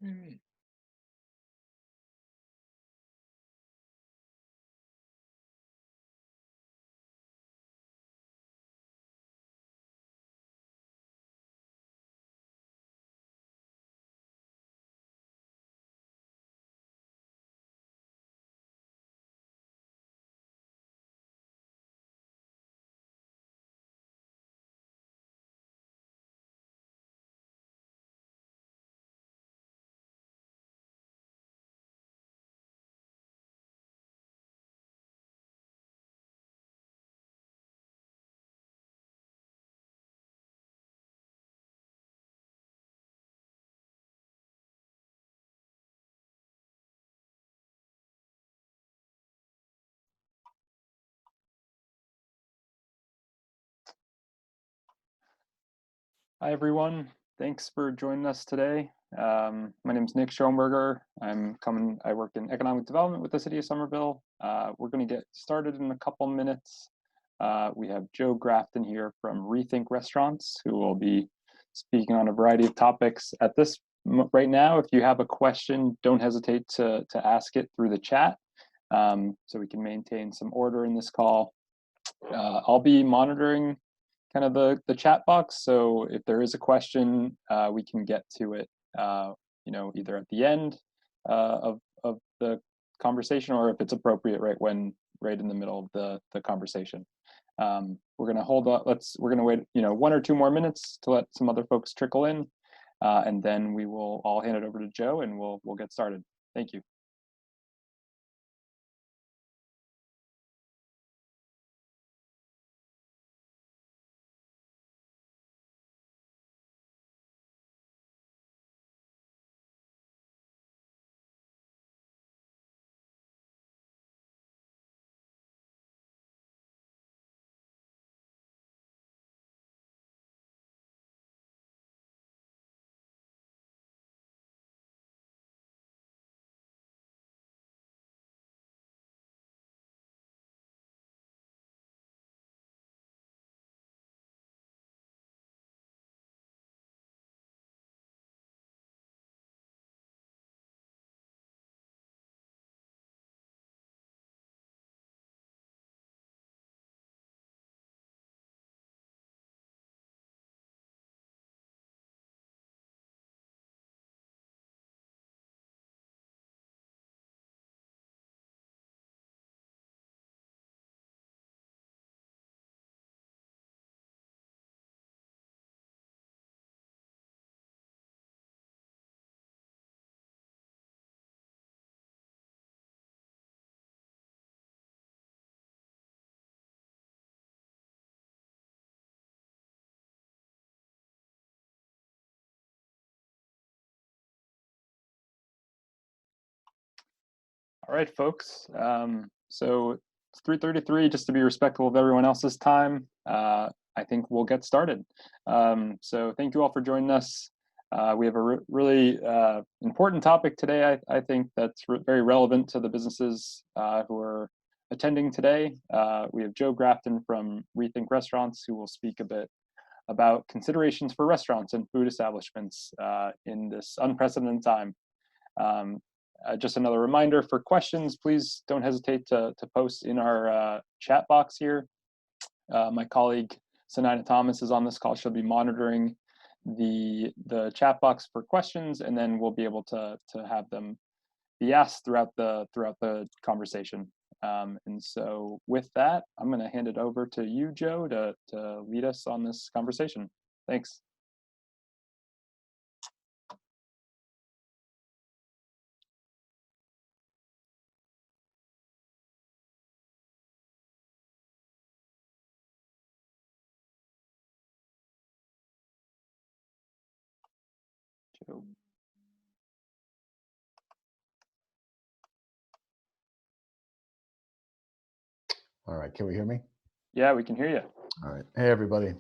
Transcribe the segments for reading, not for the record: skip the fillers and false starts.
Mm. Hi, everyone. Thanks for joining us today. My name is Nick Schoenberger. I work in economic development with the city of Somerville. We're going to get started in a couple minutes. We have Joe Grafton here from Rethink Restaurants, who will be speaking on a variety of topics. Right now, if you have a question, don't hesitate to ask it through the chat, so we can maintain some order in this call. I'll be monitoring kind of the chat box. So if there is a question, we can get to it, either at the end of the conversation, or if it's appropriate, right in the middle of the conversation. We're gonna hold up. We're gonna wait, 1 or 2 more minutes to let some other folks trickle in, and then we will all hand it over to Joe, and we'll get started. Thank you. All right, folks. So it's 3:33. Just to be respectful of everyone else's time, I think we'll get started. So thank you all for joining us. We have a really important topic today. I think that's very relevant to the businesses who are attending today. We have Joe Grafton from Rethink Restaurants, who will speak a bit about considerations for restaurants and food establishments in this unprecedented time. Um, just another reminder for questions, please don't hesitate to post in our chat box here. My colleague, Sanina Thomas, is on this call. She'll be monitoring the chat box for questions, and then we'll be able to have them be asked throughout the conversation. And so with that, I'm going to hand it over to you, Joe, to lead us on this conversation. Thanks. Joe. All right, can we hear me? Yeah, we can hear you. All right. Hey, everybody.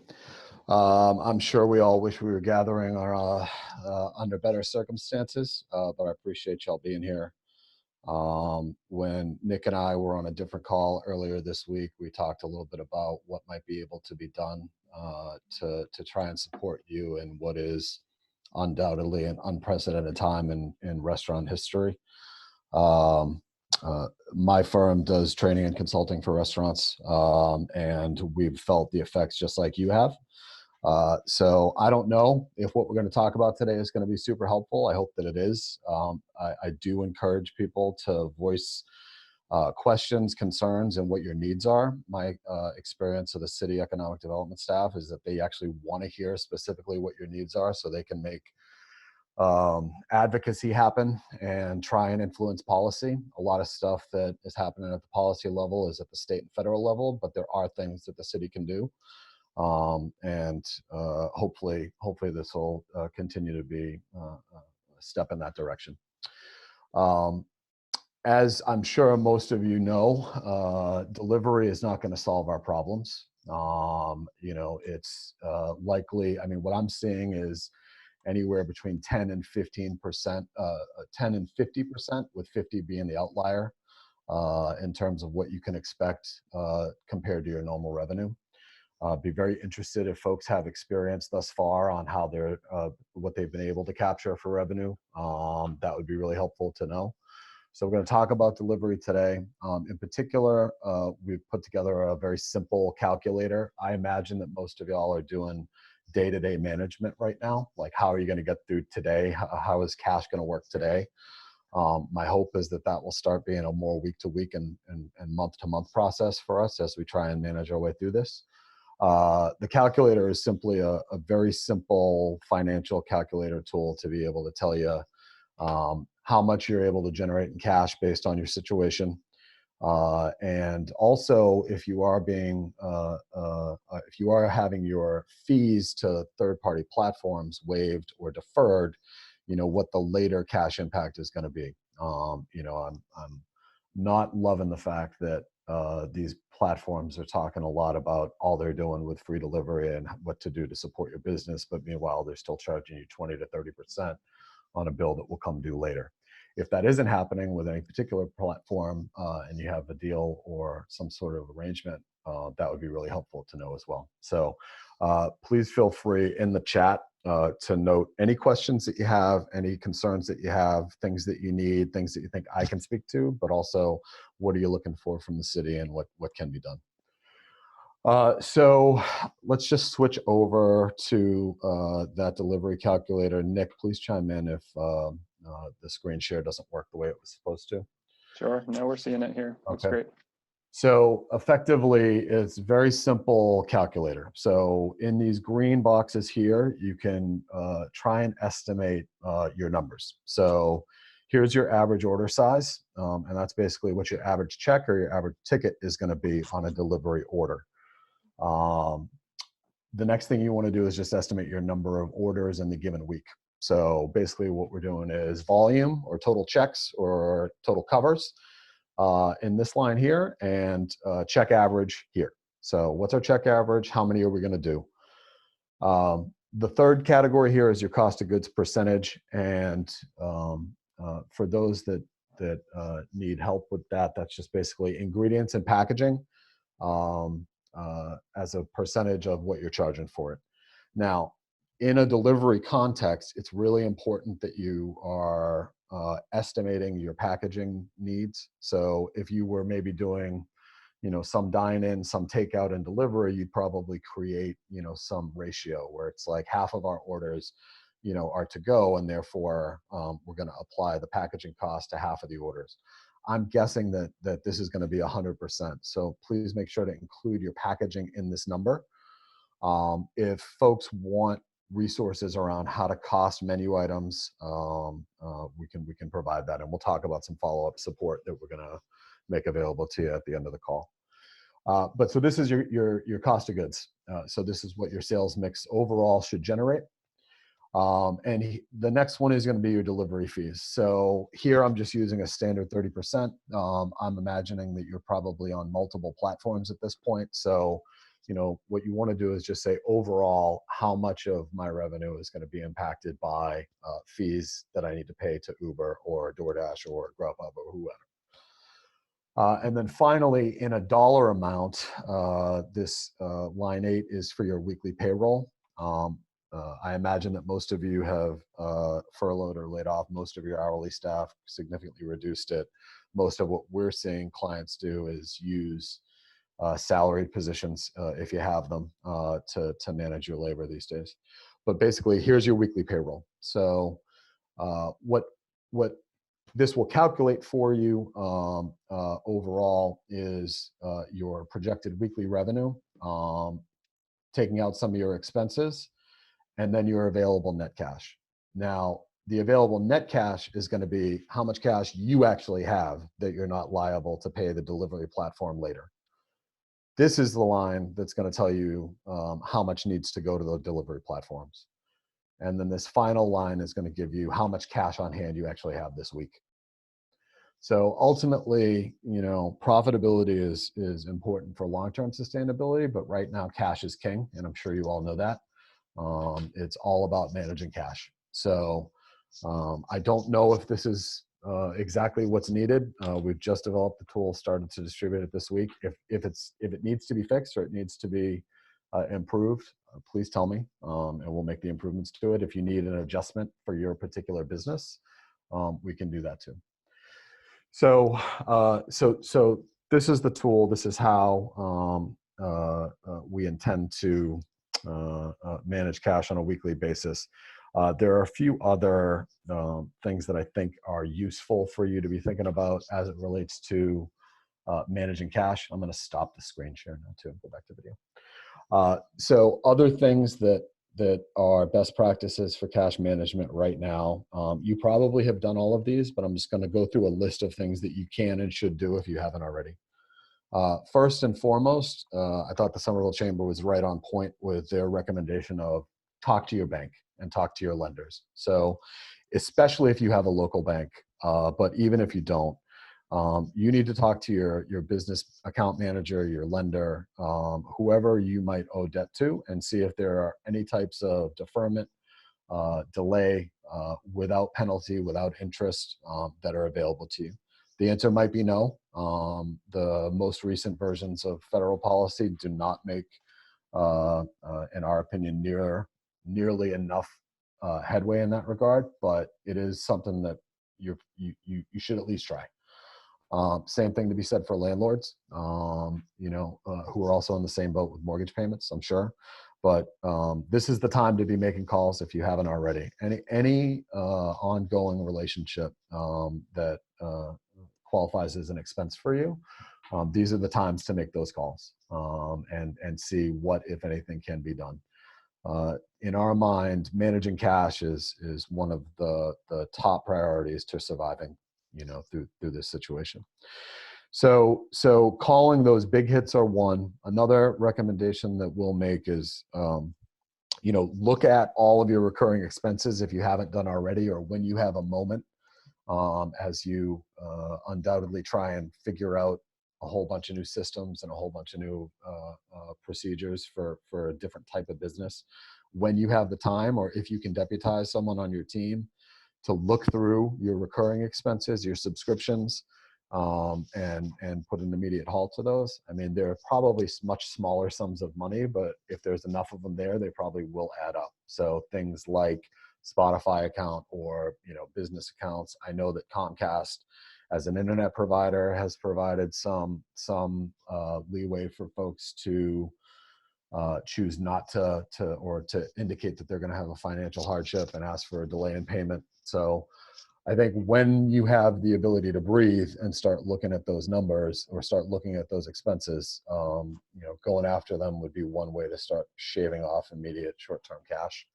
I'm sure we all wish we were gathering under better circumstances, but I appreciate y'all being here. When Nick and I were on a different call earlier this week, we talked a little bit about what might be able to be done to try and support you in what is undoubtedly an unprecedented time in restaurant history. Um, my firm does training and consulting for restaurants, and we've felt the effects just like you have. So I don't know if what we're going to talk about today is going to be super helpful. I hope that it is. I do encourage people to voice questions, concerns, and what your needs are. My experience of the city economic development staff is that they actually want to hear specifically what your needs are so they can make advocacy happen and try and influence policy. A lot of stuff that is happening at the policy level is at the state and federal level, but there are things that the city can do. And hopefully this will continue to be a step in that direction. Um, as I'm sure most of you know, delivery is not going to solve our problems. It's likely, I mean, what I'm seeing is anywhere between 10 and 15%, 10 and 50%, with 50 being the outlier in terms of what you can expect compared to your normal revenue. Be very interested if folks have experience thus far on how they're what they've been able to capture for revenue. That would be really helpful to know. So we're going to talk about delivery today. In particular, we've put together a very simple calculator. I imagine that most of y'all are doing day-to-day management right now. Like, how are you going to get through today? How is cash going to work today? My hope is that that will start being a more week-to-week and month-to-month process for us as we try and manage our way through this. The calculator is simply a very simple financial calculator tool to be able to tell you how much you're able to generate in cash based on your situation. And also, if you are having your fees to third-party platforms waived or deferred, what the later cash impact is going to be. I'm not loving the fact that these platforms are talking a lot about all they're doing with free delivery and what to do to support your business, but meanwhile they're still charging you 20 to 30% on a bill that will come due later. If that isn't happening with any particular platform and you have a deal or some sort of arrangement, that would be really helpful to know as well. So please feel free in the chat to note any questions that you have, any concerns that you have, things that you need, things that you think I can speak to, but also what are you looking for from the city and what can be done. So let's just switch over to that delivery calculator. Nick, please chime in if the screen share doesn't work the way it was supposed to. Sure. No, we're seeing it here. Looks Okay. great. So effectively, it's a very simple calculator. So in these green boxes here, you can try and estimate your numbers. So here's your average order size, and that's basically what your average check or your average ticket is going to be on a delivery order. The next thing you want to do is just estimate your number of orders in the given week. So basically what we're doing is volume or total checks or total covers in this line here, and check average here. So what's our check average? How many are we going to do? The third category here is your cost of goods percentage. And for those that need help with that, that's just basically ingredients and packaging as a percentage of what you're charging for it. Now, in a delivery context, it's really important that you are estimating your packaging needs. So if you were maybe doing, some dine-in, some takeout and delivery, you'd probably create, some ratio where it's like half of our orders, are to go, and therefore we're going to apply the packaging cost to half of the orders. I'm guessing that this is going to be 100%. So please make sure to include your packaging in this number. If folks want resources around how to cost menu items, we can provide that, and we'll talk about some follow-up support that we're going to make available to you at the end of the call. But so this is your cost of goods. So this is what your sales mix overall should generate. The next one is going to be your delivery fees. So here I'm just using a standard 30%. I'm imagining that you're probably on multiple platforms at this point. So, what you want to do is just say overall, how much of my revenue is going to be impacted by fees that I need to pay to Uber or DoorDash or Grubhub or whoever. And then finally, in a dollar amount, this line 8 is for your weekly payroll. I imagine that most of you have furloughed or laid off most of your hourly staff, significantly reduced it. Most of what we're seeing clients do is use salaried positions, if you have them, to manage your labor these days. But basically, here's your weekly payroll. So what this will calculate for you overall is your projected weekly revenue, taking out some of your expenses, and then your available net cash. Now, the available net cash is going to be how much cash you actually have that you're not liable to pay the delivery platform later. This is the line that's going to tell you how much needs to go to the delivery platforms. And then this final line is going to give you how much cash on hand you actually have this week. So ultimately, profitability is important for long-term sustainability, but right now cash is king, and I'm sure you all know that. It's all about managing cash. So I don't know if this is exactly what's needed. We've just developed the tool, started to distribute it this week. If it needs to be fixed or it needs to be improved, please tell me, and we'll make the improvements to it. If you need an adjustment for your particular business, we can do that too. So this is the tool. This is how we intend to manage cash on a weekly basis. There are a few other things that I think are useful for you to be thinking about as it relates to managing cash. I'm going to stop the screen share now too and go back to video. So other things that are best practices for cash management right now. You probably have done all of these, but I'm just going to go through a list of things that you can and should do if you haven't already. First and foremost, I thought the Somerville Chamber was right on point with their recommendation of talk to your bank and talk to your lenders. So especially if you have a local bank, but even if you don't, you need to talk to your business account manager, your lender, whoever you might owe debt to, and see if there are any types of deferment, delay, without penalty, without interest, that are available to you. The answer might be no. The most recent versions of federal policy do not make, in our opinion, nearly enough headway in that regard, but it is something that you should at least try. Same thing to be said for landlords, who are also in the same boat with mortgage payments, I'm sure. But this is the time to be making calls if you haven't already. Any ongoing relationship that qualifies as an expense for you, these are the times to make those calls and see what, if anything, can be done. In our mind, managing cash is one of the top priorities to surviving, through this situation. So calling those big hits are one. Another recommendation that we'll make is, look at all of your recurring expenses if you haven't done already, or when you have a moment, as you undoubtedly try and figure out a whole bunch of new systems and a whole bunch of new procedures for a different type of business. When you have the time, or if you can deputize someone on your team to look through your recurring expenses, your subscriptions, and put an immediate halt to those. I mean, they're probably much smaller sums of money, but if there's enough of them there, they probably will add up. So things like Spotify account or business accounts. I know that Comcast, as an internet provider, has provided some leeway for folks to choose not to indicate that they're going to have a financial hardship and ask for a delay in payment. So I think when you have the ability to breathe and start looking at those numbers or start looking at those expenses, going after them would be one way to start shaving off immediate short-term cash.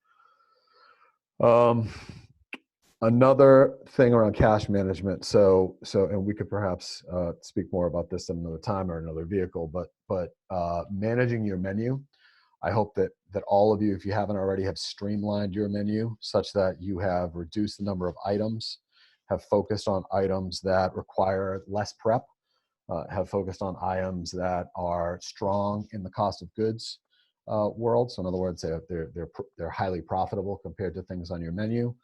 Another thing around cash management. So, and we could perhaps speak more about this at another time or another vehicle, but managing your menu. I hope that all of you, if you haven't already, have streamlined your menu such that you have reduced the number of items, have focused on items that require less prep, have focused on items that are strong in the cost of goods world. So in other words, they're highly profitable compared to things on your menu.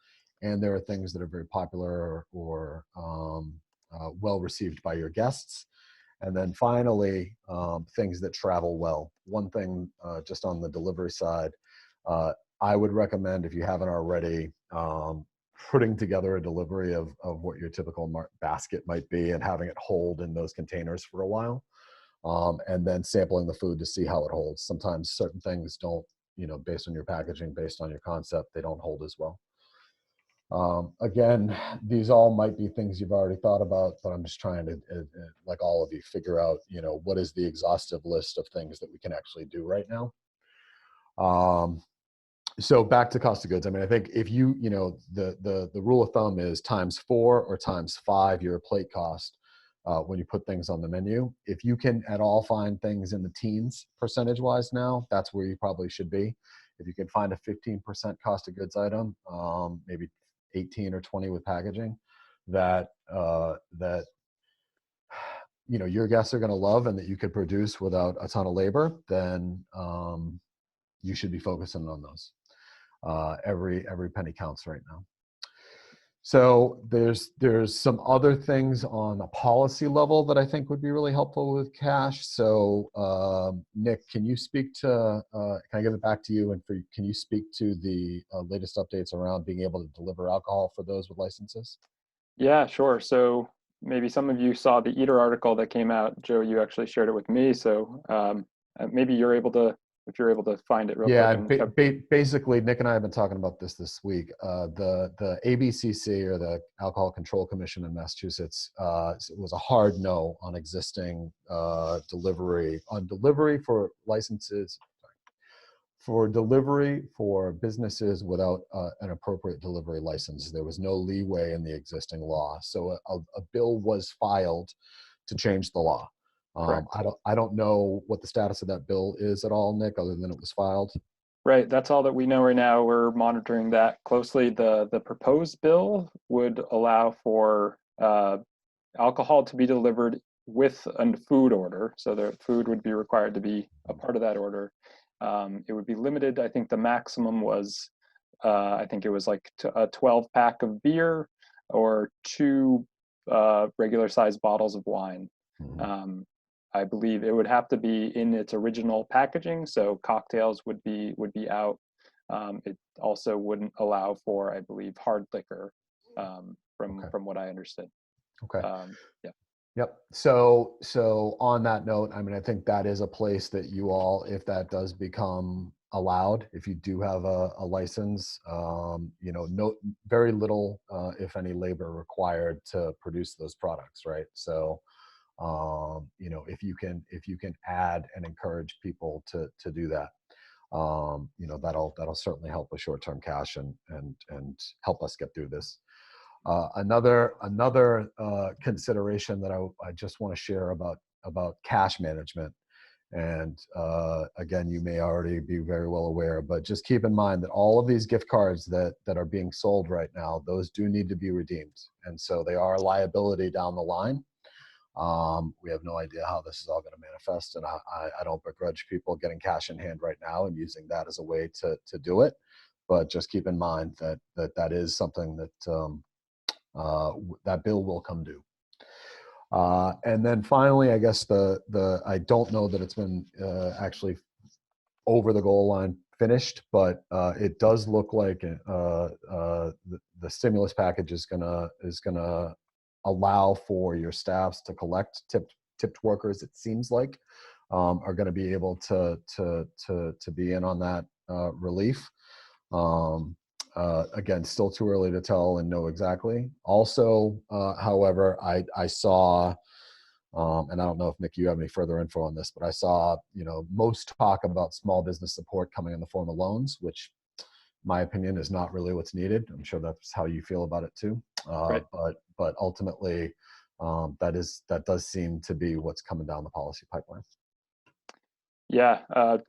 And there are things that are very popular or well received by your guests. And then finally, things that travel well. One thing just on the delivery side, I would recommend, if you haven't already, putting together a delivery of what your typical basket might be and having it hold in those containers for a while, and then sampling the food to see how it holds. Sometimes certain things don't, based on your packaging, based on your concept, they don't hold as well. Again, these all might be things you've already thought about, but I'm just trying to, like all of you, figure out, what is the exhaustive list of things that we can actually do right now. So back to cost of goods. I mean, I think if the rule of thumb is ×4 or ×5 your plate cost when you put things on the menu. If you can at all find things in the teens percentage-wise now, that's where you probably should be. If you can find a 15% cost of goods item, maybe 18 or 20 with packaging, that your guests are going to love and that you could produce without a ton of labor, then you should be focusing on those. Every penny counts right now. So there's some other things on a policy level that I think would be really helpful with cash. So Nick, can you speak to, can I give it back to you, and can you speak to the latest updates around being able to deliver alcohol for those with licenses? Yeah, sure. So maybe some of you saw the Eater article that came out. Joe, you actually shared it with me. So maybe you're able to, if you're able to find it real quick. Yeah, And basically, Nick and I have been talking about this week. The ABCC, or the Alcohol Control Commission in Massachusetts, was a hard no on existing delivery for licenses, for delivery for businesses without an appropriate delivery license. There was no leeway in the existing law, so a bill was filed to change the law. correct. I don't know what the status of that bill is at all, Nick, other than it was filed. Right. That's all that we know right now. We're monitoring that closely. The proposed bill would allow for alcohol to be delivered with a food order. So the food would be required to be a part of that order. It would be limited. I think the maximum was, I think it was like a 12 pack of beer or 2 regular sized bottles of wine. Mhm. I believe it would have to be in its original packaging, so cocktails would be out. It also wouldn't allow for, I believe, hard liquor, Okay. from what I understood. Okay. Yeah. Yep. So on that note, I mean, I think that is a place that you all, if that does become allowed, if you do have a license, no, very little, if any, labor required to produce those products, right? So, if you can add and encourage people to do that, that'll certainly help with short-term cash and help us get through this. Another consideration that I just want to share about cash management, and again, you may already be very well aware, but just keep in mind that all of these gift cards that are being sold right now, those do need to be redeemed, and so they are a liability down the line. We have no idea how this is all going to manifest, and I don't begrudge people getting cash in hand right now and using that as a way to do it, but just keep in mind that is something that that bill will come due. And then finally, I guess I don't know that it's been actually over the goal line finished, but it does look like the stimulus package is gonna allow for your staffs to collect tipped workers. It seems like are going to be able to be in on that relief. Again, still too early to tell and know exactly. Also, however, I saw, and I don't know if Nick, you have any further info on this, but I saw, most talk about small business support coming in the form of loans, which, in my opinion, is not really what's needed. I'm sure that's how you feel about it too. Right. But ultimately, that does seem to be what's coming down the policy pipeline. Yeah.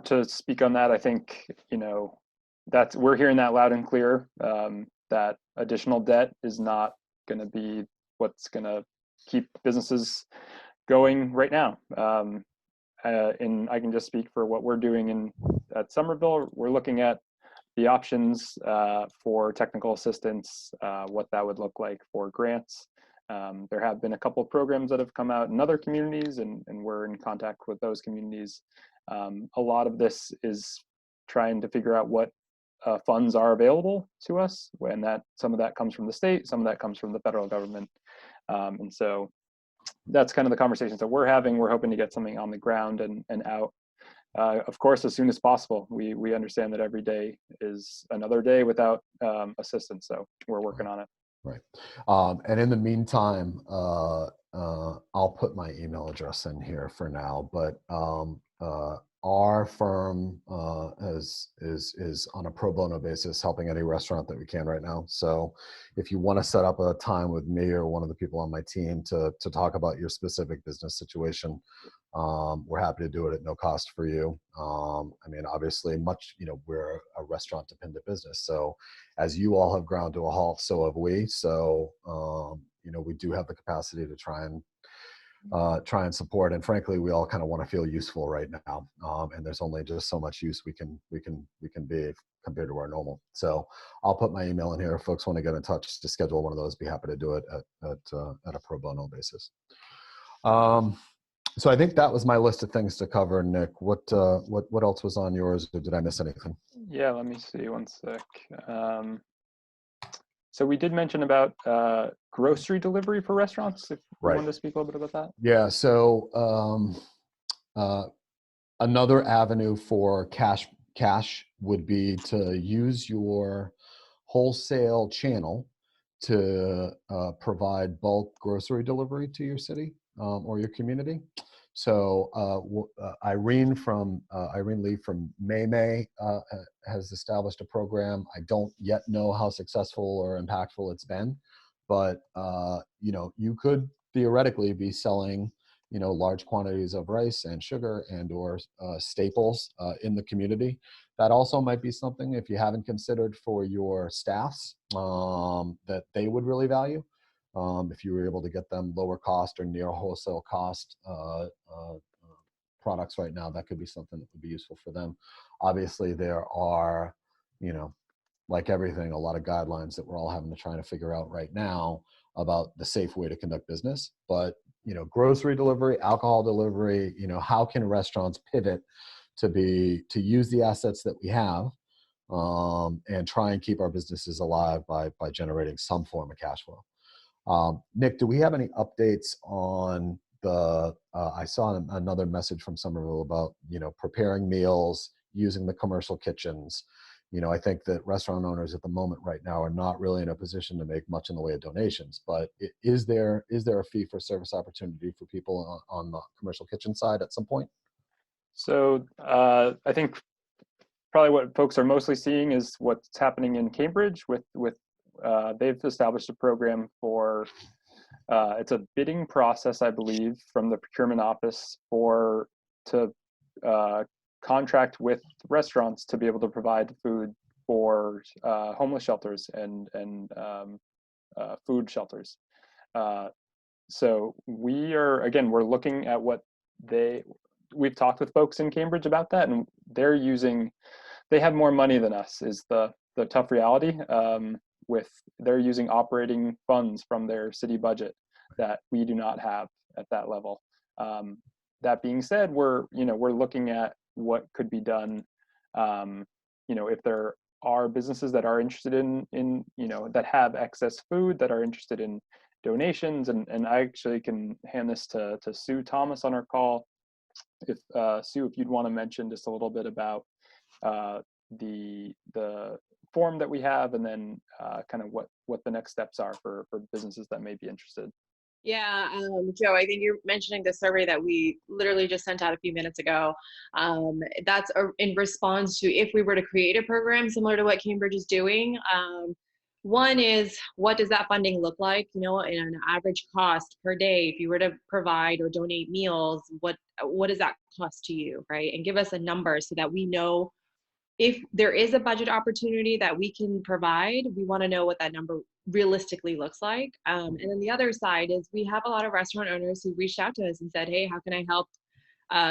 To speak on that, I think, we're hearing that loud and clear. That additional debt is not going to be what's going to keep businesses going right now. And I can just speak for what we're doing at Somerville. We're looking at the options for technical assistance, what that would look like for grants. There have been a couple of programs that have come out in other communities, and we're in contact with those communities. A lot of this is trying to figure out what funds are available to us, when that some of that comes from the state, some of that comes from the federal government. And so that's kind of the conversations that we're having. We're hoping to get something on the ground and out, of course, as soon as possible. We understand that every day is another day without assistance, so we're working on it. Right. And in the meantime, I'll put my email address in here for now, but our firm is on a pro bono basis helping any restaurant that we can right now. So if you want to set up a time with me or one of the people on my team to talk about your specific business situation, we're happy to do it at no cost for you. I mean, obviously we're a restaurant dependent business. So as you all have ground to a halt, so have we. So, we do have the capacity to try and support. And frankly, we all kind of want to feel useful right now. And there's only just so much use we can be compared to our normal. So I'll put my email in here. If folks want to get in touch to schedule one of those, be happy to do it at a pro bono basis. So I think that was my list of things to cover, Nick. What else was on yours, or did I miss anything? Yeah, let me see, one sec. So we did mention about grocery delivery for restaurants, if you wanted to speak a little bit about that. Yeah, so another avenue for cash would be to use your wholesale channel to provide bulk grocery delivery to your city or your community. So Irene Lee from May has established a program. I don't yet know how successful or impactful it's been, but you could theoretically be selling large quantities of rice and sugar and or staples in the community. That also might be something, if you haven't considered, for your staffs that they would really value. If you were able to get them lower cost or near wholesale cost products right now, that could be something that would be useful for them. Obviously, there are, like everything, a lot of guidelines that we're all having to try to figure out right now about the safe way to conduct business. But, grocery delivery, alcohol delivery, how can restaurants pivot to use the assets that we have and try and keep our businesses alive by generating some form of cash flow. Nick, do we have any updates on I saw another message from Somerville about, preparing meals, using the commercial kitchens. I think that restaurant owners at the moment right now are not really in a position to make much in the way of donations, but is there a fee for service opportunity for people on the commercial kitchen side at some point? So I think probably what folks are mostly seeing is what's happening in Cambridge with they've established a program for it's a bidding process, I believe, from the procurement office to contract with restaurants to be able to provide food for homeless shelters and food shelters. So we're looking at we've talked with folks in Cambridge about that, and they have more money than us is the tough reality. They're using operating funds from their city budget that we do not have at that level. That being said, we're looking at what could be done. If there are businesses that are interested in that have excess food, that are interested in donations, and I actually can hand this to Sue Thomas on our call. If Sue, if you'd want to mention just a little bit about the form that we have, and then kind of what the next steps are for businesses that may be interested. Yeah, Joe, I think you're mentioning the survey that we literally just sent out a few minutes ago. That's in response to if we were to create a program similar to what Cambridge is doing. One is, what does that funding look like? In an average cost per day, if you were to provide or donate meals, what does that cost to you, right? And give us a number so that we know if there is a budget opportunity that we can provide. We want to know what that number realistically looks like. And then the other side is, we have a lot of restaurant owners who reached out to us and said, hey, how can I help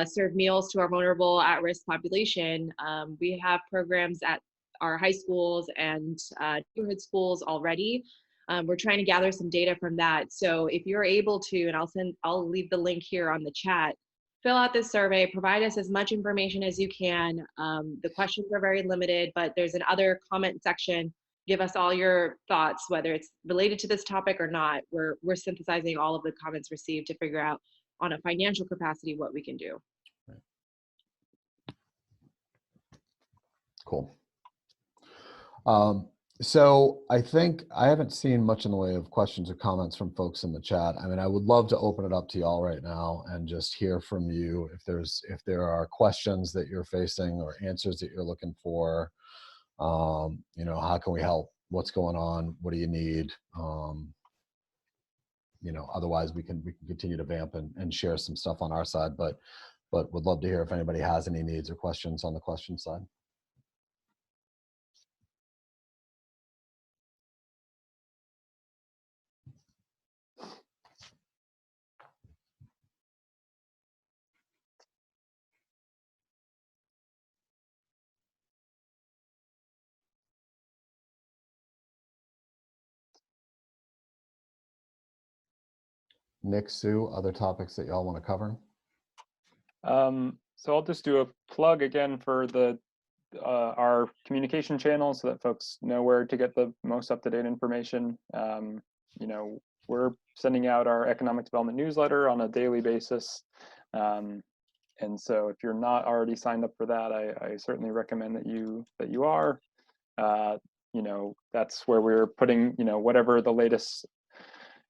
serve meals to our vulnerable at-risk population? We have programs at our high schools and neighborhood schools already. We're trying to gather some data from that. So if you're able to, and I'll leave the link here on the chat, fill out this survey, provide us as much information as you can. The questions are very limited, but there's an other comment section. Give us all your thoughts, whether it's related to this topic or not. We're synthesizing all of the comments received to figure out on a financial capacity what we can do. Cool. So I think I haven't seen much in the way of questions or comments from folks in the chat. I mean, I would love to open it up to y'all right now and just hear from you if there are questions that you're facing or answers that you're looking for. You know, how can we help? What's going on? What do you need? You know, otherwise we can continue to vamp and share some stuff on our side, but would love to hear if anybody has any needs or questions on the question side. Nick, Sue, other topics that y'all want to cover? So I'll just do a plug again for our communication channel so that folks know where to get the most up-to-date information. You know, we're sending out our economic development newsletter on a daily basis. And so if you're not already signed up for that, I certainly recommend that you are. You know, that's where we're putting, you know, whatever the latest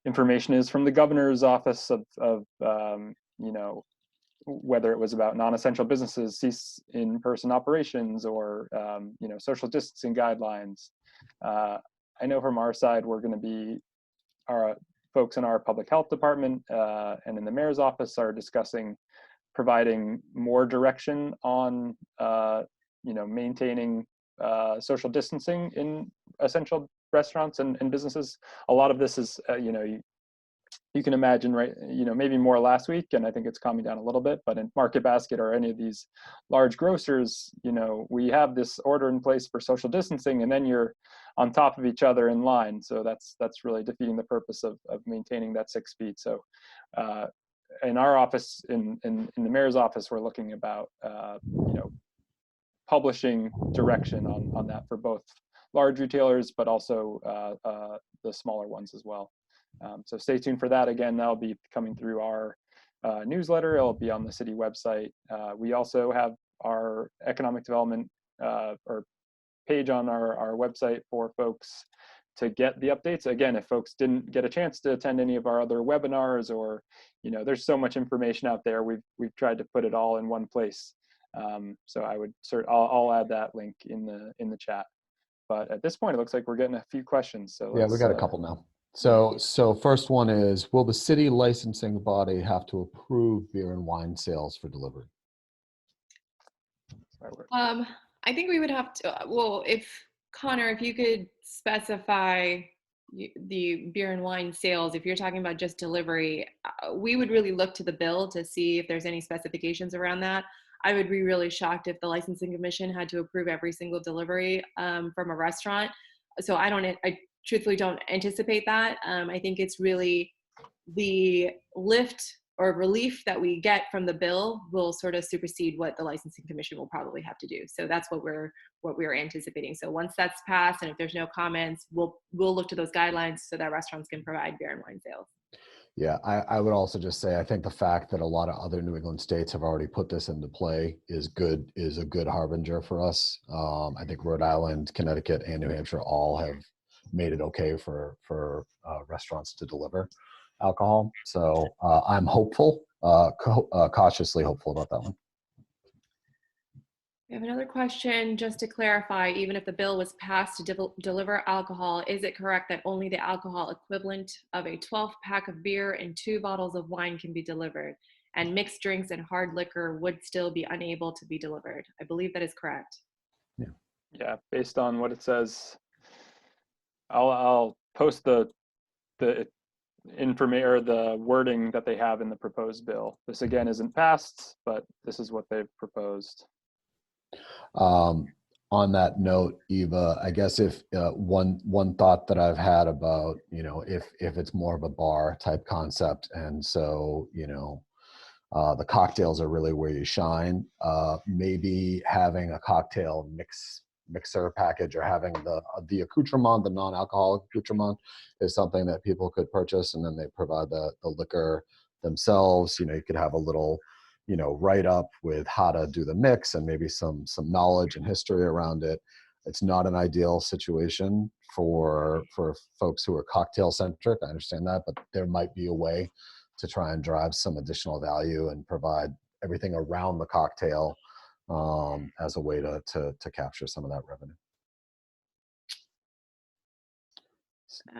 information is from the governor's office of you know, whether it was about non-essential businesses, cease in-person operations, or you know, social distancing guidelines. I know from our side, we're going to be, our folks in our public health department and in the mayor's office are discussing providing more direction on you know, maintaining social distancing in essential restaurants and businesses. A lot of this is you know, you can imagine, right, you know, maybe more last week, and I think it's calming down a little bit, but in Market Basket or any of these large grocers, you know, we have this order in place for social distancing, and then you're on top of each other in line. So that's really defeating the purpose of maintaining that 6 feet. So in our office, in the mayor's office, we're looking about, you know, publishing direction on that for both large retailers, but also the smaller ones as well. So stay tuned for that. Again, that'll be coming through our newsletter. It'll be on the city website. We also have our economic development or page on our website for folks to get the updates. Again, if folks didn't get a chance to attend any of our other webinars, or, you know, there's so much information out there, we've tried to put it all in one place. So I would I'll add that link in the chat. But at this point, it looks like we're getting a few questions. So yeah, we got a couple now. So first one is, will the city licensing body have to approve beer and wine sales for delivery? I think we would have to, well, if Connor, if you could specify the beer and wine sales, if you're talking about just delivery, we would really look to the bill to see if there's any specifications around that. I would be really shocked if the licensing commission had to approve every single delivery from a restaurant. So I truthfully don't anticipate that. I think it's really the lift or relief that we get from the bill will sort of supersede what the licensing commission will probably have to do. So that's what we're anticipating. So once that's passed, and if there's no comments, we'll look to those guidelines so that restaurants can provide beer and wine sales. Yeah, I would also just say, I think the fact that a lot of other New England states have already put this into play is a good harbinger for us. I think Rhode Island, Connecticut, and New Hampshire all have made it okay for restaurants to deliver alcohol. So I'm hopeful, cautiously hopeful about that one. We have another question, just to clarify, even if the bill was passed to deliver alcohol, is it correct that only the alcohol equivalent of a 12-pack of beer and 2 bottles of wine can be delivered, and mixed drinks and hard liquor would still be unable to be delivered? I believe that is correct. Yeah, based on what it says, I'll post the information or the wording that they have in the proposed bill. This again isn't passed, but this is what they've proposed. On that note, Eva, I guess if one thought that I've had about, you know, if it's more of a bar type concept, and so, you know, The cocktails are really where you shine. Maybe having a cocktail mixer package, or having the accoutrement, the non-alcoholic accoutrement, is something that people could purchase, and then they provide the liquor themselves. You know, you could have a little, you know, write up with how to do the mix and maybe some knowledge and history around it. It's not an ideal situation for folks who are cocktail centric. I understand that, but there might be a way to try and drive some additional value and provide everything around the cocktail as a way to capture some of that revenue.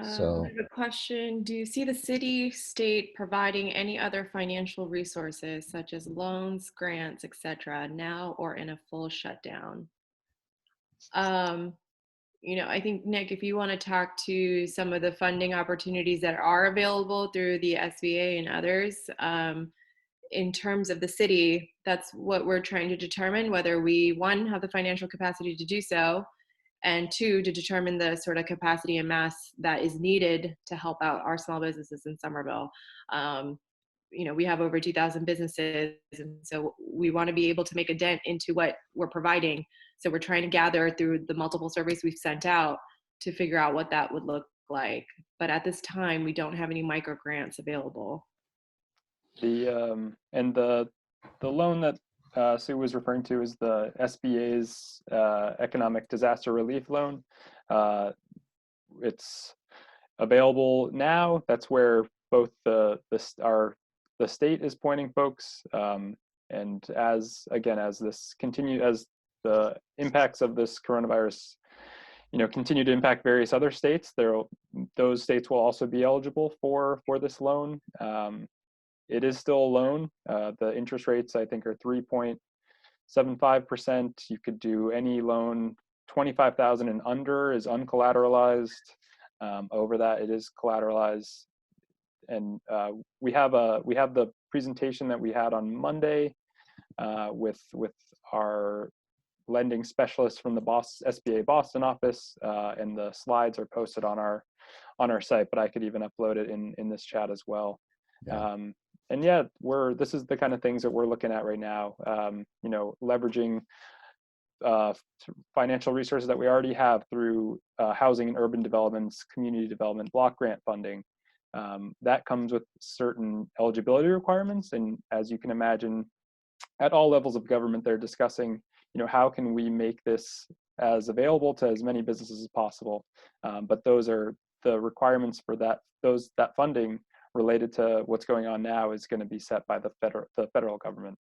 So I have a question. Do you see the city, state providing any other financial resources such as loans, grants, etc., now or in a full shutdown? Um, you know, I think, Nick, if you want to talk to some of the funding opportunities that are available through the SBA and others, in terms of the city, that's what we're trying to determine, whether we, one, have the financial capacity to do so, and two, to determine the sort of capacity and mass that is needed to help out our small businesses in Somerville. You know, we have over 2,000 businesses, and so we want to be able to make a dent into what we're providing. So we're trying to gather through the multiple surveys we've sent out to figure out what that would look like. But at this time, we don't have any micro grants available. And the loan that Sue was referring to is the SBA's Economic Disaster Relief Loan. It's available now. That's where both the state is pointing folks, and as this as the impacts of this coronavirus, you know, continue to impact various other states, those states will also be eligible for this loan. It is still a loan. The interest rates, I think, are 3.75%. You could do any loan 25,000 and under is uncollateralized. Over that, it is collateralized. And we have the presentation that we had on Monday with our lending specialist from the SBA Boston office, and the slides are posted on our site. But I could even upload it in this chat as well. yeah. And yeah, this is the kind of things that we're looking at right now. You know, leveraging financial resources that we already have through housing and urban developments, community development, block grant funding. That comes with certain eligibility requirements, and as you can imagine, at all levels of government, they're discussing, you know, how can we make this as available to as many businesses as possible. But those are the requirements for that funding related to what's going on now is going to be set by the federal government.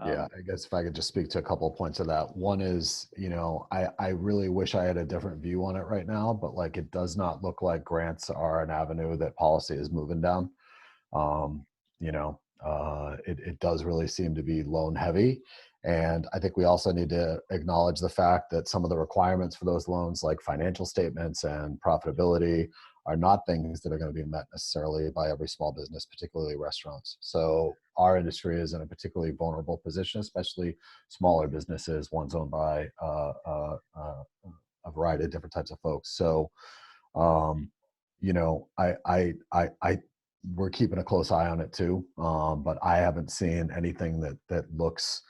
Yeah, I guess if I could just speak to a couple of points of that. One is, you know, I really wish I had a different view on it right now, but like, it does not look like grants are an avenue that policy is moving down. You know, it does really seem to be loan heavy. And I think we also need to acknowledge the fact that some of the requirements for those loans, like financial statements and profitability, are not things that are going to be met necessarily by every small business, particularly restaurants. So our industry is in a particularly vulnerable position, especially smaller businesses, ones owned by a variety of different types of folks. So, you know, we're keeping a close eye on it too, but I haven't seen anything that looks,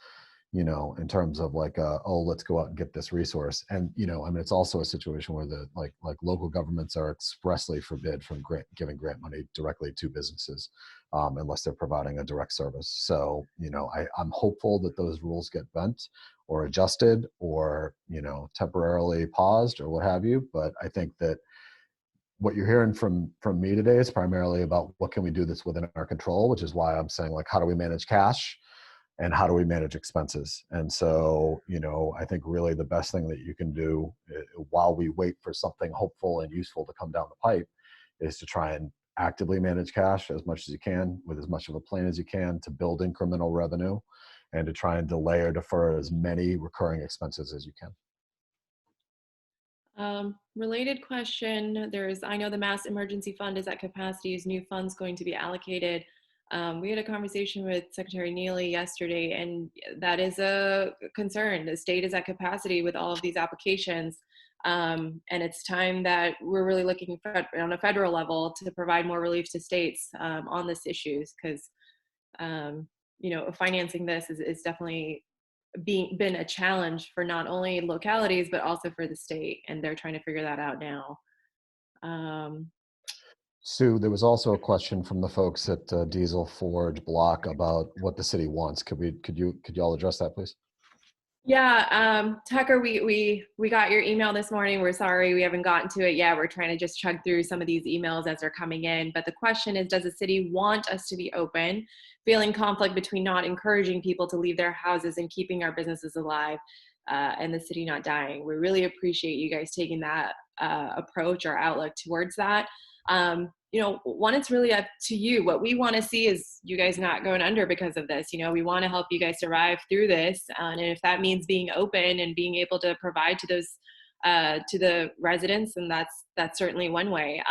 you know, in terms of like, oh, let's go out and get this resource. And, you know, I mean, it's also a situation where the like local governments are expressly forbid from giving grant money directly to businesses, unless they're providing a direct service. So, you know, I'm hopeful that those rules get bent or adjusted or, you know, temporarily paused or what have you. But I think that what you're hearing from me today is primarily about what can we do that's within our control, which is why I'm saying, like, how do we manage cash? And how do we manage expenses? And so, you know, I think really the best thing that you can do while we wait for something hopeful and useful to come down the pipe is to try and actively manage cash as much as you can with as much of a plan as you can to build incremental revenue and to try and delay or defer as many recurring expenses as you can. Related question, I know the Mass Emergency Fund is at capacity. Is new funds going to be allocated? We had a conversation with Secretary Neely yesterday, and that is a concern. The state is at capacity with all of these applications, and it's time that we're really looking for, on a federal level, to provide more relief to states on this issue, because financing this is definitely been a challenge for not only localities, but also for the state. And they're trying to figure that out now. Sue, there was also a question from the folks at Diesel Forge Block about what the city wants. Could you all address that, please? Yeah, Tucker, we got your email this morning. We're sorry we haven't gotten to it yet. We're trying to just chug through some of these emails as they're coming in. But the question is, does the city want us to be open? Feeling conflict between not encouraging people to leave their houses and keeping our businesses alive, and the city not dying. We really appreciate you guys taking that approach or outlook towards that. One, it's really up to you. What we want to see is you guys not going under because of this. We want to help you guys survive through this. And if that means being open and being able to provide to those, to the residents, and that's certainly one way.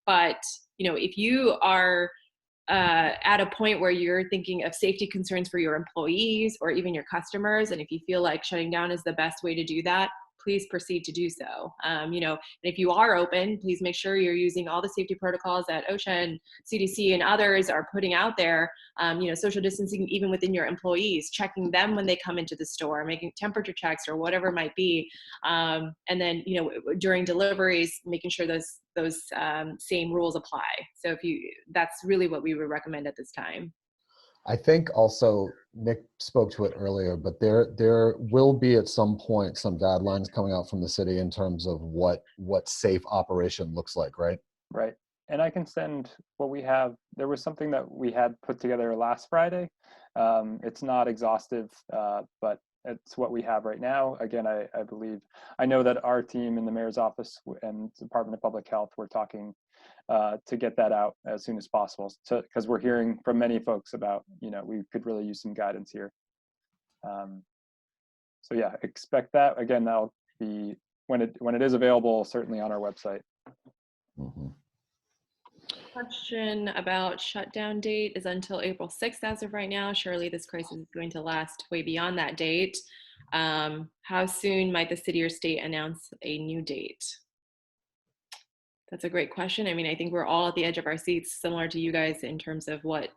But if you are at a point where you're thinking of safety concerns for your employees or even your customers, and if you feel like shutting down is the best way to do that, please proceed to do so. And if you are open, please make sure you're using all the safety protocols that OSHA and CDC and others are putting out there. Social distancing even within your employees, checking them when they come into the store, making temperature checks or whatever it might be. And then, during deliveries, making sure those same rules apply. So that's really what we would recommend at this time. I think also Nick spoke to it earlier, but there will be at some point some guidelines coming out from the city in terms of what safe operation looks like, right? Right. And I can send what we have. There was something that we had put together last Friday. It's not exhaustive, but it's what we have right now. Again, I know that our team in the mayor's office and Department of Public Health, we're talking to get that out as soon as possible, because we're hearing from many folks about, we could really use some guidance here. So yeah, expect that. Again, that'll be when it is available, certainly on our website. Mm-hmm. Question about shutdown date is until April 6th as of right now. Surely this crisis is going to last way beyond that date. How soon might the city or state announce a new date? That's a great question. I mean, I think we're all at the edge of our seats, similar to you guys, in terms of what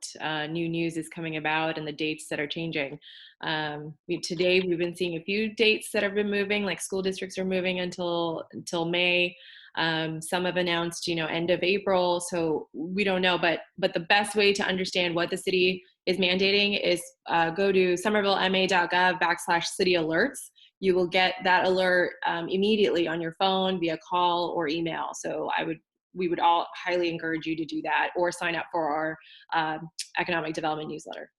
new news is coming about and the dates that are changing. Today, we've been seeing a few dates that have been moving, like school districts are moving until May. Some have announced, end of April. So we don't know, but the best way to understand what the city is mandating is go to somervillema.gov/city alerts. You will get that alert immediately on your phone via call or email. So we would all highly encourage you to do that or sign up for our economic development newsletter.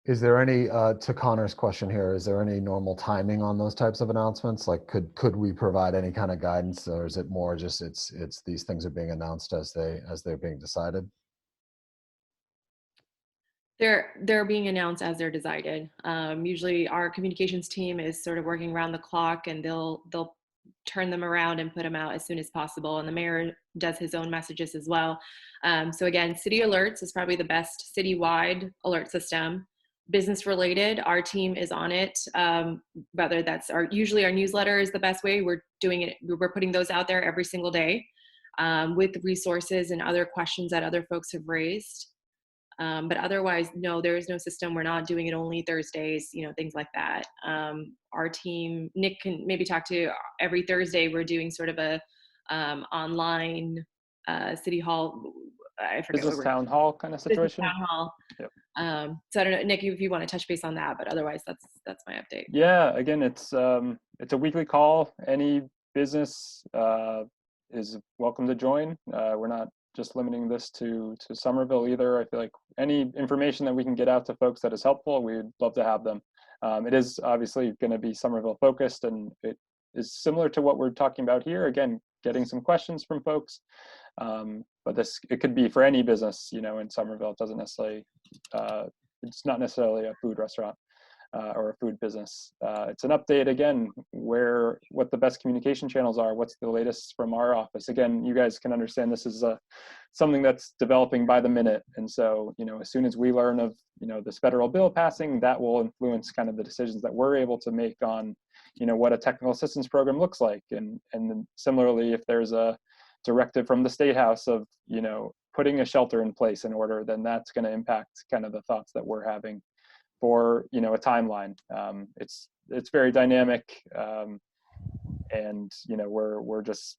Is there any, to Connor's question here, is there any normal timing on those types of announcements? Like could we provide any kind of guidance, or is it more just it's these things are being announced as they're being decided? They're being announced as they're decided. Usually our communications team is sort of working around the clock, and they'll turn them around and put them out as soon as possible. And the mayor does his own messages as well. So again, city alerts is probably the best citywide alert system. Business related, our team is on it. Whether that's usually our newsletter is the best way. We're putting those out there every single day with resources and other questions that other folks have raised. But otherwise, no, there is no system. We're not doing it only Thursdays, things like that. Our team, Nick can maybe talk to, every Thursday we're doing sort of a online city hall, I forget. Business town hall kind of situation. Town hall. Yep. So I don't know, Nick, if you want to touch base on that, but otherwise that's my update. Yeah, again, it's a weekly call. Any business is welcome to join. We're not just limiting this to Somerville either. I feel like any information that we can get out to folks that is helpful, we'd love to have them. It is obviously going to be Somerville focused, and it is similar to what we're talking about here. Again, getting some questions from folks. But it could be for any business, in Somerville. It doesn't necessarily, it's not necessarily a food restaurant or a food business. It's an update, again, what the best communication channels are, what's the latest from our office. Again, you guys can understand this is something that's developing by the minute. And so, as soon as we learn of, this federal bill passing, that will influence kind of the decisions that we're able to make on, what a technical assistance program looks like. And then similarly, if there's a directive from the State House of, putting a shelter in place in order, then that's going to impact kind of the thoughts that we're having for, a timeline. It's very dynamic. And, we're just,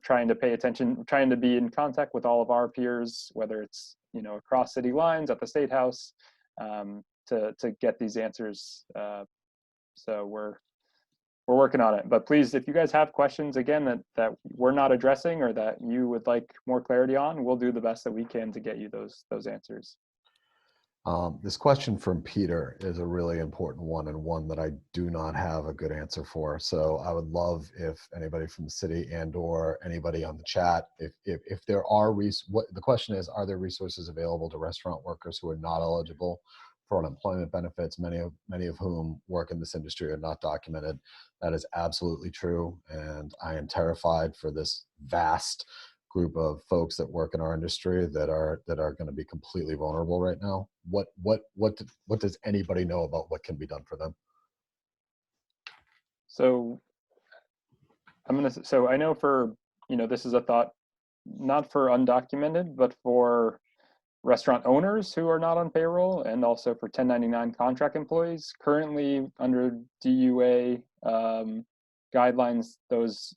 trying to pay attention, trying to be in contact with all of our peers, whether it's, across city lines at the State House, to get these answers. So we're working on it. But please, if you guys have questions, again, that we're not addressing or that you would like more clarity on, we'll do the best that we can to get you those answers. This question from Peter is a really important one, and one that I do not have a good answer for. So I would love if anybody from the city and/or anybody on the chat, if there are the question is, are there resources available to restaurant workers who are not eligible for unemployment benefits, many of whom work in this industry are not documented? That is absolutely true, and I am terrified for this vast group of folks that work in our industry that are going to be completely vulnerable right now. What does anybody know about what can be done for them? So I know for, this is a thought not for undocumented, but for restaurant owners who are not on payroll, and also for 1099 contract employees. Currently, under DUA guidelines, those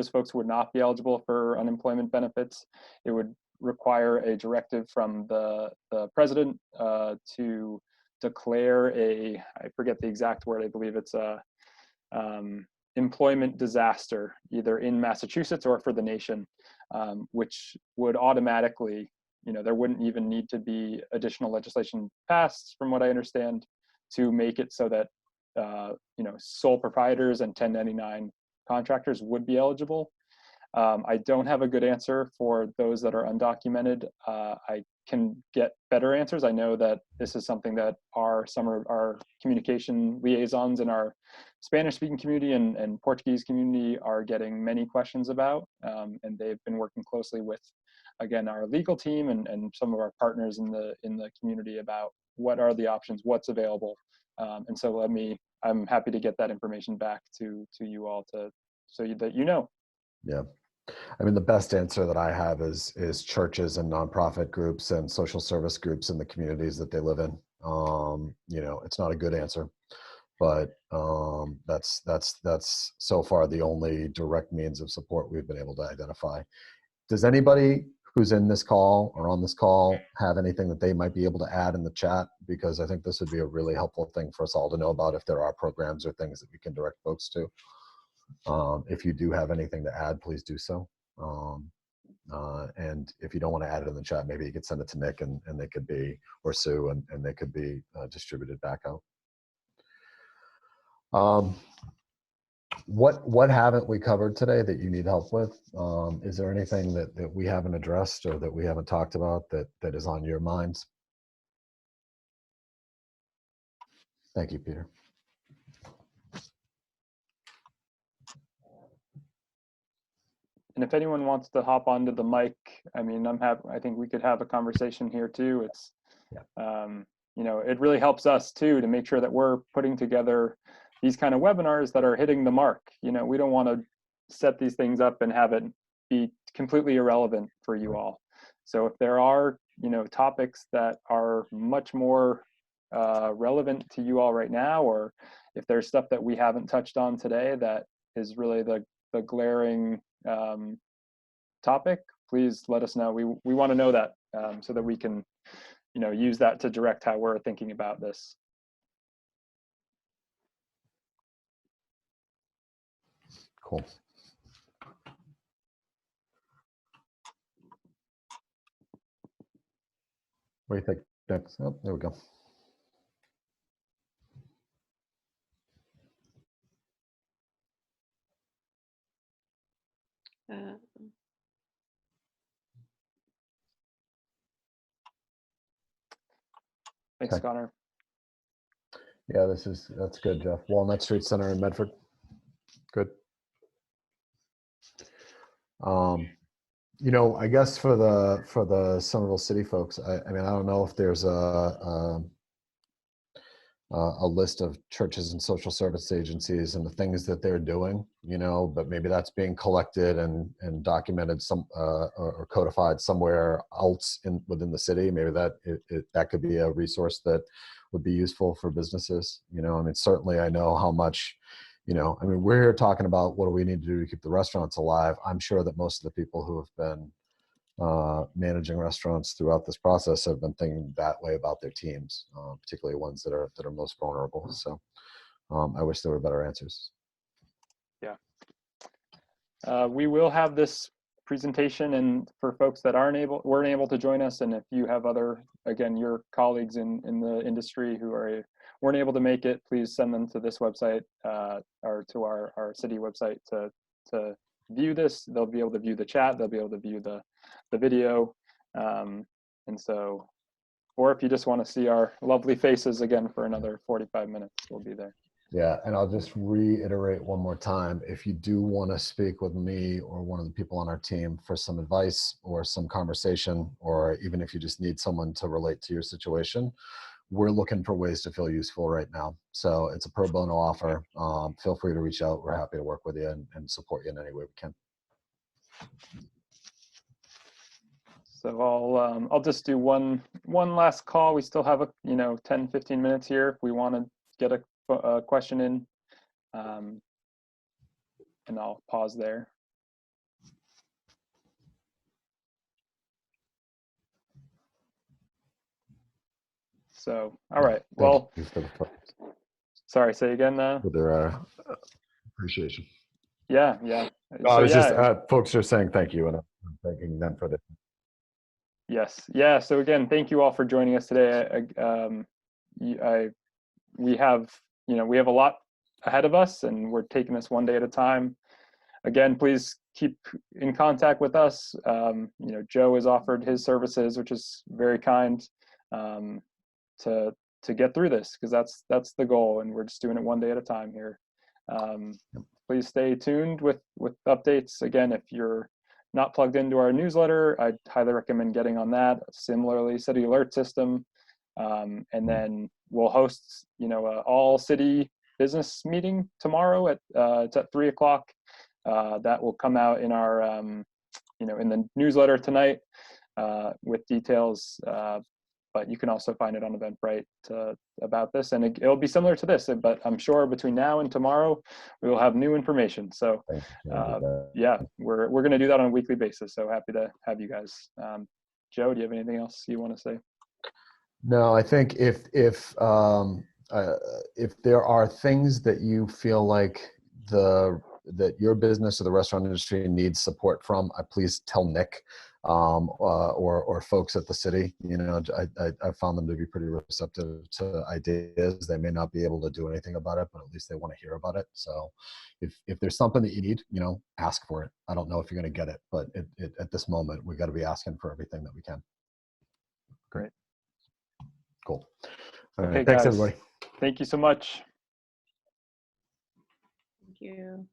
folks would not be eligible for unemployment benefits. It would require a directive from the president to declare I forget the exact word, I believe it's a employment disaster, either in Massachusetts or for the nation, which would automatically, there wouldn't even need to be additional legislation passed, from what I understand, to make it so that, sole proprietors and 1099 contractors would be eligible. I don't have a good answer for those that are undocumented. I can get better answers. I know that this is something that some of our communication liaisons in our Spanish-speaking community and Portuguese community are getting many questions about, and they've been working closely with, again, our legal team and some of our partners in the community about what are the options, what's available. And so I'm happy to get that information back to you all so that you know. Yeah. I mean, the best answer that I have is churches and nonprofit groups and social service groups in the communities that they live in. It's not a good answer, but that's so far the only direct means of support we've been able to identify. Does anybody who's in this call or on this call have anything that they might be able to add in the chat? Because I think this would be a really helpful thing for us all to know about if there are programs or things that we can direct folks to. If you do have anything to add, please do so. And if you don't want to add it in the chat, maybe you could send it to Nick and they could be, or Sue, and they could be distributed back out. What haven't we covered today that you need help with? Is there anything that we haven't addressed or that we haven't talked about that is on your minds? Thank you, Peter. And if anyone wants to hop onto the mic, I mean, I think we could have a conversation here too. It's, it really helps us too to make sure that we're putting together these kind of webinars that are hitting the mark. We don't want to set these things up and have it be completely irrelevant for you all. So if there are, topics that are much more relevant to you all right now, or if there's stuff that we haven't touched on today that is really the glaring topic, please let us know. We want to know that so that we can, use that to direct how we're thinking about this. Cool. What do you think next? Oh, there we go. Thanks, Okay. Connor. Yeah, that's good, Jeff. Walnut Street Center in Medford. Good. I guess for the Somerville City folks, I mean, I don't know if there's a list of churches and social service agencies and the things that they're doing, but maybe that's being collected and documented or codified somewhere else within the city. Maybe that could be a resource that would be useful for businesses. Certainly I know how much, we're here talking about what do we need to do to keep the restaurants alive. I'm sure that most of the people who have been managing restaurants throughout this process have been thinking that way about their teams, particularly ones that are most vulnerable. So I wish there were better answers. Yeah. We will have this presentation, and for folks that weren't able to join us, and if you have your colleagues in the industry who weren't able to make it, please send them to this website or to our city website to view this. They'll be able to view the chat. They'll be able to view the video. Or if you just want to see our lovely faces again for another 45 minutes, we'll be there. Yeah, and I'll just reiterate one more time. If you do want to speak with me or one of the people on our team for some advice or some conversation, or even if you just need someone to relate to your situation, we're looking for ways to feel useful right now. So it's a pro bono offer. Feel free to reach out. We're happy to work with you and support you in any way we can. So I'll just do one last call. We still have 10, 15 minutes here if we want to get a question in, and I'll pause there. So, all right. Well, sorry, say again. For their appreciation. Yeah. No, I was just, folks are saying thank you, and I'm thanking them for this. Yes. Yeah. So again, thank you all for joining us today. We have a lot ahead of us, and we're taking this one day at a time. Again, please keep in contact with us. Joe has offered his services, which is very kind, to get through this, because that's the goal, and we're just doing it one day at a time here. Please stay tuned with updates. Again, if you're not plugged into our newsletter, I'd highly recommend getting on that. Similarly, city alert system, and then we'll host all city business meeting tomorrow it's at 3:00. That will come out in our in the newsletter tonight with details. But you can also find it on Eventbrite about this, and it'll be similar to this. But I'm sure between now and tomorrow, we will have new information. So, yeah, we're going to do that on a weekly basis. So happy to have you guys. Joe, do you have anything else you want to say? No, I think if there are things that you feel like that your business or the restaurant industry needs support from, please tell Nick or folks at the city. I found them to be pretty receptive to ideas. They may not be able to do anything about it, but at least they want to hear about it. So if there's something that you need, ask for it. I don't know if you're going to get it, but at this moment, we've got to be asking for everything that we can. Great. Cool. Okay, thanks, guys. everybody. Thank you so much. Thank you.